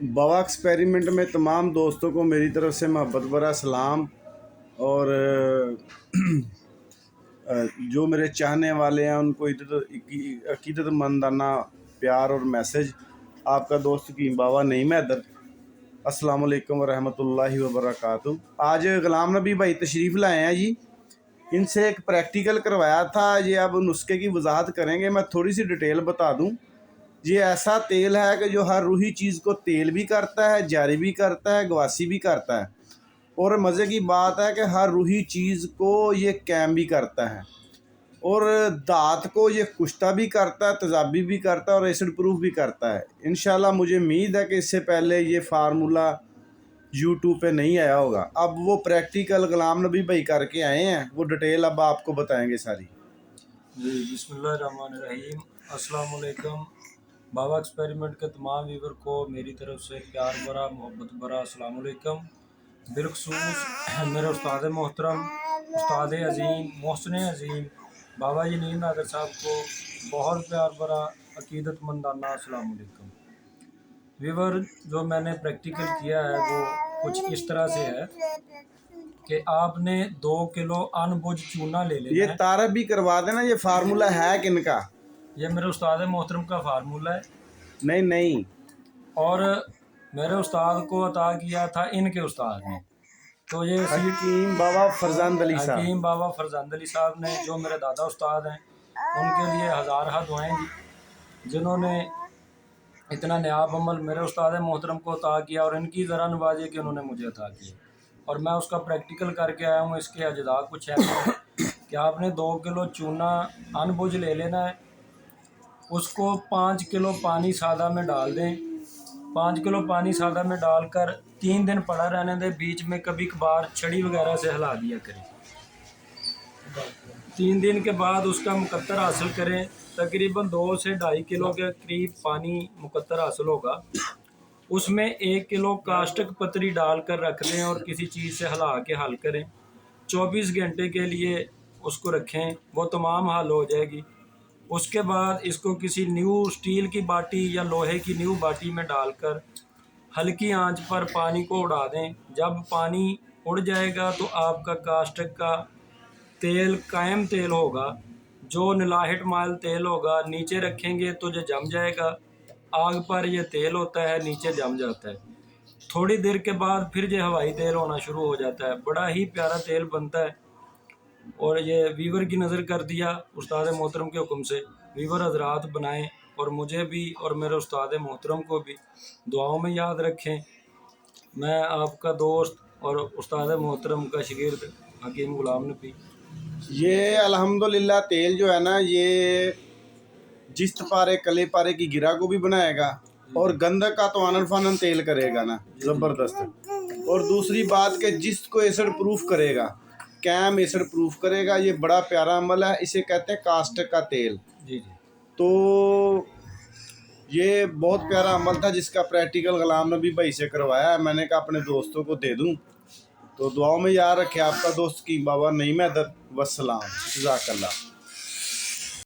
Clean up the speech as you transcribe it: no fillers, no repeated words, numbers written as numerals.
बाबा experiment में तमाम दोस्तों को मेरी तरफ से मोहब्बत भरा सलाम। और जो मेरे चाहने वाले हैं उनको अकीदतमंदाना प्यार और मैसेज। आपका दोस्त कीम बाबा नईम हैदर। अस्सलाम वालेकुम वरहमतुल्लाहि वबरकातुहू। आज ग़ुलाम नबी भाई तशरीफ़ लाए हैं जी। इनसे एक प्रैक्टिकल करवाया था, ये अब नुस्खे की वजाहत करेंगे। मैं थोड़ी सी डिटेल बता दूं। ये ऐसा तेल है कि जो हर रूही चीज़ को तेल भी करता है, जारी भी करता है, गवासी भी करता है। और मज़े की बात है कि हर रूही चीज़ को ये कैम भी करता है और दांत को ये कुश्ता भी करता है, तेज़ाबी भी करता है और एसिड प्रूफ भी करता है। इंशाल्लाह मुझे उम्मीद है कि इससे पहले ये फार्मूला यूट्यूब पे नहीं आया होगा। अब वो प्रैक्टिकल ग़ुलाम नबी भाई करके आए हैं, वो डिटेल अब आपको बताएंगे सारी। जी बिस्मिल्लाहिर्रहमानिर्रहीम। अस्सलाम वालेकुम। बाबा एक्सपेरिमेंट के तमाम व्यूवर को मेरी तरफ से प्यार भरा मोहब्बत भरा अस्सलाम वालेकुम। बिलखसूस मेरे उस्ताद मोहतरम उस्ताद अज़ीम मोहसिन अज़ीम बाबा जी नईम हैदर साहब को बहुत प्यार भरा अकीदतमंदाना अस्सलाम वालेकुम। व्यूवर, जो मैंने प्रैक्टिकल किया है वो कुछ इस तरह से है कि आपने 2 किलो अनबुझ चूना ले लेना ये है। तारफ भी करवा देना, ये फार्मूला है किनका? ये मेरे उस्ताद मोहतरम का फार्मूला है। नहीं और मेरे उस्ताद को अता किया था इनके उस्ताद ने। तो ये हकीम बाबा फरजंद अली साहब। हकीम बाबा फरजंद अली साहब ने, जो मेरे दादा उस्ताद हैं, उनके लिए हज़ार दुआएं जी, जिन्होंने इतना नायाब अमल मेरे उस्ताद मोहतरम को अता किया और इनकी ज़रा नवाजी कि उन्होंने मुझे अता किया। और मैं उसका प्रैक्टिकल करके आया हूँ। इसके अजदा कुछ ऐसे कि आपने 2 किलो चूना अनबुझ ले लेना है, उसको 5 किलो पानी सादा में डाल दें। 5 किलो पानी सादा में डालकर 3 दिन पड़ा रहने दें। बीच में कभी कभार छड़ी वगैरह से हिला दिया करें। 3 दिन के बाद उसका मुकत्तर हासिल करें। तकरीबन 2 से 2.5 किलो के करीब पानी मुकत्तर हासिल होगा। उसमें 1 किलो काष्टक पतरी डालकर रख दें और किसी चीज़ से हिला के हल करें। 24 घंटे के लिए उसको रखें, वो तमाम हल हो जाएगी। उसके बाद इसको किसी न्यू स्टील की बाटी या लोहे की न्यू बाटी में डालकर हल्की आंच पर पानी को उड़ा दें। जब पानी उड़ जाएगा तो आपका कास्टिक का तेल कायम तेल होगा। जो निलाहिट माइल तेल होगा, नीचे रखेंगे तो जो जम जाएगा। आग पर यह तेल होता है, नीचे जम जाता है। थोड़ी देर के बाद फिर यह हवाई तेल होना शुरू हो जाता है। बड़ा ही प्यारा तेल बनता है। और ये वीवर की नज़र कर दिया उस्ताद मोहतरम के हुक्म से। वीवर हजरात बनाएं और मुझे भी और मेरे उस्ताद मोहतरम को भी दुआओं में याद रखें। मैं आपका दोस्त और उस्ताद मोहतरम का शागिर्द हकीम ग़ुलाम नबी। ये अल्हम्दुलिल्लाह तेल जो है ना, ये जिस्त पारे कले पारे की गिरा को भी बनाएगा और गंधक का तो आनन फानन तेल करेगा ना, ज़बरदस्त। और दूसरी बात के जिस्त को एसिड प्रूफ करेगा, कैम एसिड प्रूफ करेगा। ये बड़ा प्यारा अमल है, इसे कहते हैं कास्टिक का तेल। जी। तो ये बहुत प्यारा अमल था जिसका प्रैक्टिकल ग़ुलाम नबी भाई से करवाया है। मैंने कहा अपने दोस्तों को दे दूं। तो दुआओं में याद रखे आपका दोस्त कीम बाबा नईम हैदर। वस्सलाम, जज़ाकल्लाह।